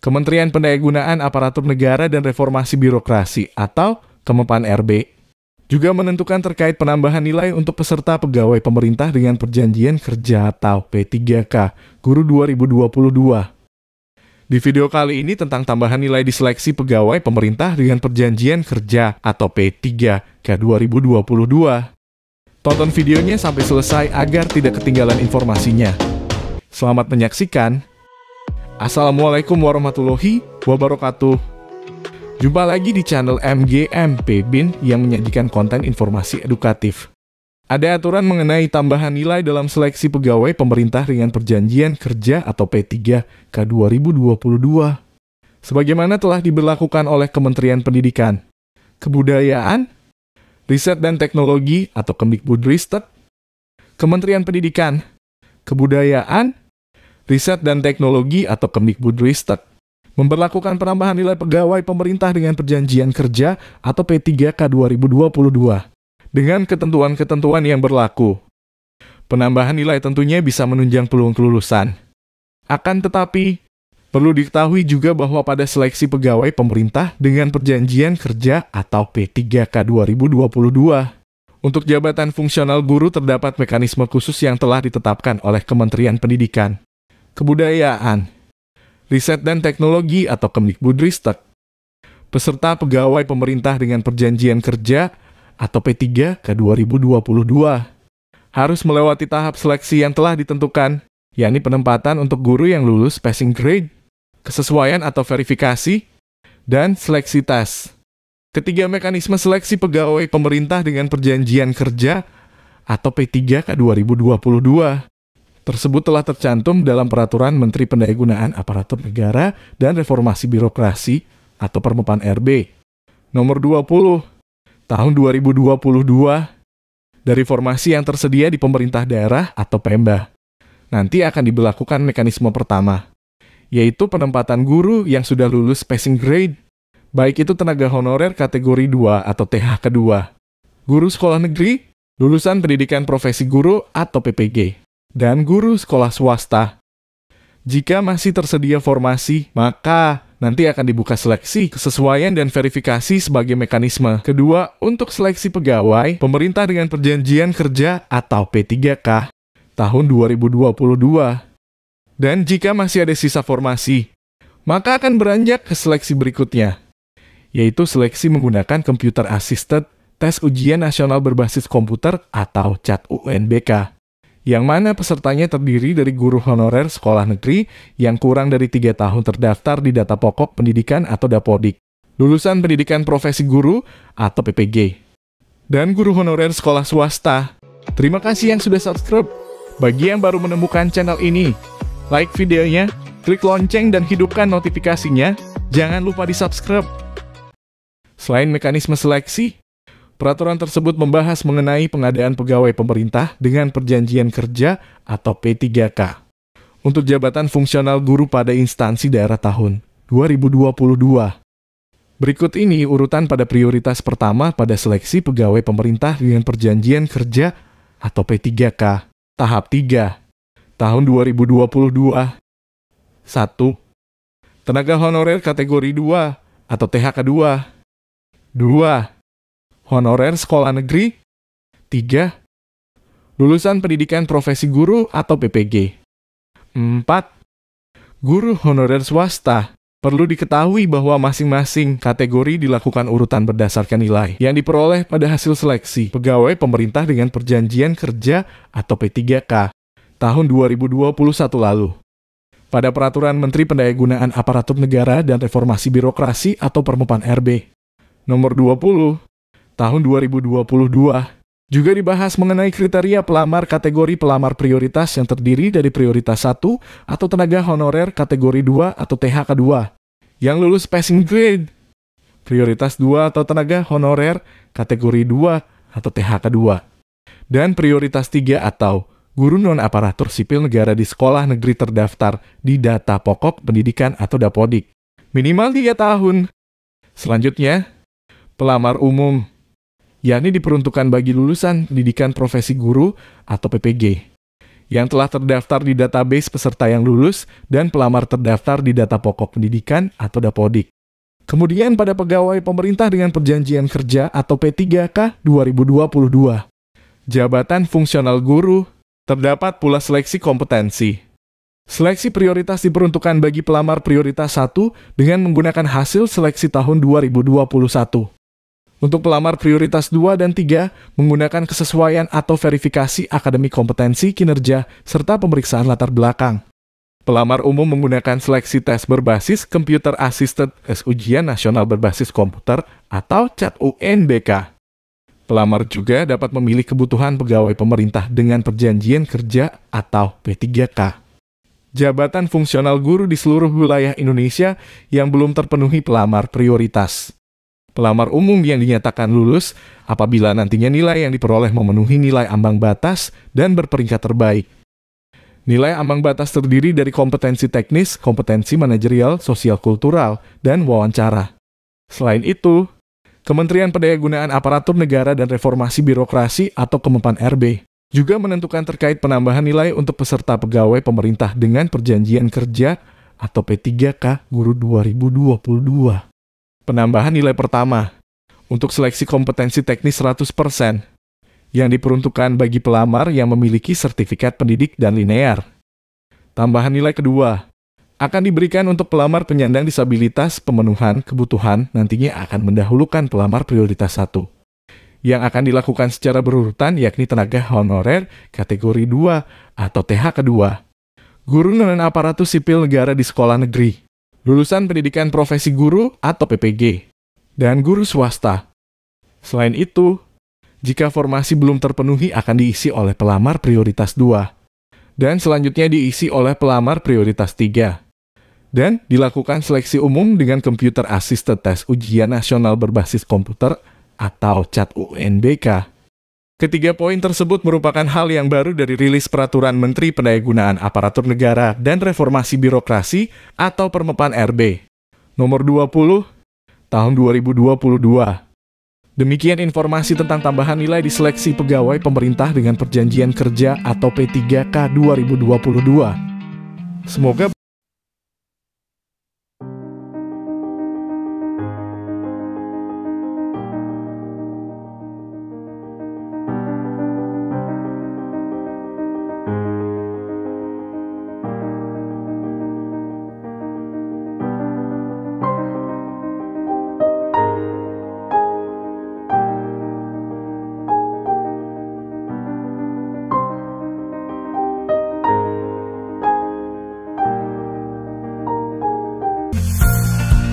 Kementerian Pendayagunaan Aparatur Negara dan Reformasi Birokrasi atau Kemenpan RB juga menentukan terkait penambahan nilai untuk peserta pegawai pemerintah dengan perjanjian kerja atau P3K Guru 2022. Di video kali ini tentang tambahan nilai diseleksi pegawai pemerintah dengan perjanjian kerja atau P3K 2022. Tonton videonya sampai selesai agar tidak ketinggalan informasinya. Selamat menyaksikan. Assalamualaikum warahmatullahi wabarakatuh. Jumpa lagi di channel MGMP BIN yang menyajikan konten informasi edukatif. Ada aturan mengenai tambahan nilai dalam seleksi pegawai pemerintah dengan perjanjian kerja atau P3K 2022. Sebagaimana telah diberlakukan oleh Kementerian Pendidikan, Kebudayaan, Riset dan Teknologi atau Kemdikbudristek, Kementerian Pendidikan, Kebudayaan, Riset dan Teknologi atau Kemdikbudristek memberlakukan penambahan nilai pegawai pemerintah dengan perjanjian kerja atau P3K 2022 dengan ketentuan-ketentuan yang berlaku. Penambahan nilai tentunya bisa menunjang peluang kelulusan. Akan tetapi, perlu diketahui juga bahwa pada seleksi pegawai pemerintah dengan perjanjian kerja atau P3K 2022, untuk jabatan fungsional guru terdapat mekanisme khusus yang telah ditetapkan oleh Kementerian Pendidikan, Kebudayaan, Riset dan Teknologi atau Kemdikbudristek. Peserta pegawai pemerintah dengan perjanjian kerja atau P3K 2022 harus melewati tahap seleksi yang telah ditentukan, yakni penempatan untuk guru yang lulus passing grade, kesesuaian atau verifikasi, dan seleksi tes. Ketiga mekanisme seleksi pegawai pemerintah dengan perjanjian kerja atau P3K 2022 tersebut telah tercantum dalam Peraturan Menteri Pendayagunaan Aparatur Negara dan Reformasi Birokrasi atau Permenpan RB Nomor 20 Tahun 2022 dari formasi yang tersedia di pemerintah daerah atau Pemda. Nanti akan diberlakukan mekanisme pertama, yaitu penempatan guru yang sudah lulus passing grade, baik itu tenaga honorer kategori 2 atau THK 2, guru sekolah negeri, lulusan pendidikan profesi guru atau PPG, dan guru sekolah swasta. Jika masih tersedia formasi, maka nanti akan dibuka seleksi, kesesuaian, dan verifikasi sebagai mekanisme kedua untuk seleksi pegawai pemerintah dengan perjanjian kerja atau P3K tahun 2022. Dan jika masih ada sisa formasi, maka akan beranjak ke seleksi berikutnya, yaitu seleksi menggunakan Computer Assisted Tes Ujian Nasional Berbasis Komputer atau CAT UNBK, yang mana pesertanya terdiri dari guru honorer sekolah negeri yang kurang dari 3 tahun terdaftar di data pokok pendidikan atau Dapodik, lulusan pendidikan profesi guru atau PPG, dan guru honorer sekolah swasta. Terima kasih yang sudah subscribe. Bagi yang baru menemukan channel ini, like videonya, klik lonceng dan hidupkan notifikasinya. Jangan lupa di subscribe. Selain mekanisme seleksi, peraturan tersebut membahas mengenai pengadaan pegawai pemerintah dengan perjanjian kerja atau P3K untuk jabatan fungsional guru pada instansi daerah tahun 2022. Berikut ini urutan pada prioritas pertama pada seleksi pegawai pemerintah dengan perjanjian kerja atau P3K tahap 3 tahun 2022. 1. Tenaga honorer kategori 2 atau THK 2. 2. Honorer sekolah negeri. 3. Lulusan pendidikan profesi guru atau PPG. 4. Guru honorer swasta. Perlu diketahui bahwa masing-masing kategori dilakukan urutan berdasarkan nilai yang diperoleh pada hasil seleksi pegawai pemerintah dengan perjanjian kerja atau P3K tahun 2021 lalu. Pada Peraturan Menteri Pendayagunaan Aparatur Negara dan Reformasi Birokrasi atau Permenpan RB Nomor 20 Tahun 2022 juga dibahas mengenai kriteria pelamar kategori pelamar prioritas yang terdiri dari prioritas 1 atau tenaga honorer kategori 2 atau THK 2 yang lulus passing grade, prioritas 2 atau tenaga honorer kategori 2 atau THK 2, dan prioritas 3 atau guru non-aparatur sipil negara di sekolah negeri terdaftar di data pokok pendidikan atau Dapodik, minimal 3 tahun. Selanjutnya, pelamar umum, yakni diperuntukkan bagi lulusan pendidikan profesi guru atau PPG, yang telah terdaftar di database peserta yang lulus dan pelamar terdaftar di data pokok pendidikan atau Dapodik. Kemudian pada pegawai pemerintah dengan perjanjian kerja atau P3K 2022. Jabatan fungsional guru, terdapat pula seleksi kompetensi. Seleksi prioritas diperuntukkan bagi pelamar prioritas 1 dengan menggunakan hasil seleksi tahun 2021. Untuk pelamar prioritas 2 dan 3 menggunakan kesesuaian atau verifikasi akademik kompetensi kinerja serta pemeriksaan latar belakang. Pelamar umum menggunakan seleksi tes berbasis Computer Assisted Tes Ujian Nasional Berbasis Komputer atau CAT UNBK. Pelamar juga dapat memilih kebutuhan pegawai pemerintah dengan perjanjian kerja atau P3K. Jabatan fungsional guru di seluruh wilayah Indonesia yang belum terpenuhi pelamar prioritas. Pelamar umum yang dinyatakan lulus apabila nantinya nilai yang diperoleh memenuhi nilai ambang batas dan berperingkat terbaik. Nilai ambang batas terdiri dari kompetensi teknis, kompetensi manajerial, sosial kultural, dan wawancara. Selain itu, Kementerian Pendayagunaan Aparatur Negara dan Reformasi Birokrasi atau Kemenpan RB juga menentukan terkait penambahan nilai untuk peserta pegawai pemerintah dengan perjanjian kerja atau P3K Guru 2022. Penambahan nilai pertama untuk seleksi kompetensi teknis 100% yang diperuntukkan bagi pelamar yang memiliki sertifikat pendidik dan linear. Tambahan nilai kedua akan diberikan untuk pelamar penyandang disabilitas. Pemenuhan kebutuhan nantinya akan mendahulukan pelamar prioritas 1 yang akan dilakukan secara berurutan, yakni tenaga honorer kategori 2 atau TH kedua, guru non aparatus sipil negara di sekolah negeri, lulusan pendidikan profesi guru atau PPG, dan guru swasta. Selain itu, jika formasi belum terpenuhi akan diisi oleh pelamar prioritas 2, dan selanjutnya diisi oleh pelamar prioritas 3. Dan dilakukan seleksi umum dengan Computer Assisted Tes Ujian Nasional Berbasis Komputer atau CAT UNBK. Ketiga poin tersebut merupakan hal yang baru dari rilis Peraturan Menteri Pendayagunaan Aparatur Negara dan Reformasi Birokrasi atau Permepan RB nomor 20 tahun 2022. Demikian informasi tentang tambahan nilai di seleksi pegawai pemerintah dengan perjanjian kerja atau P3K 2022. Semoga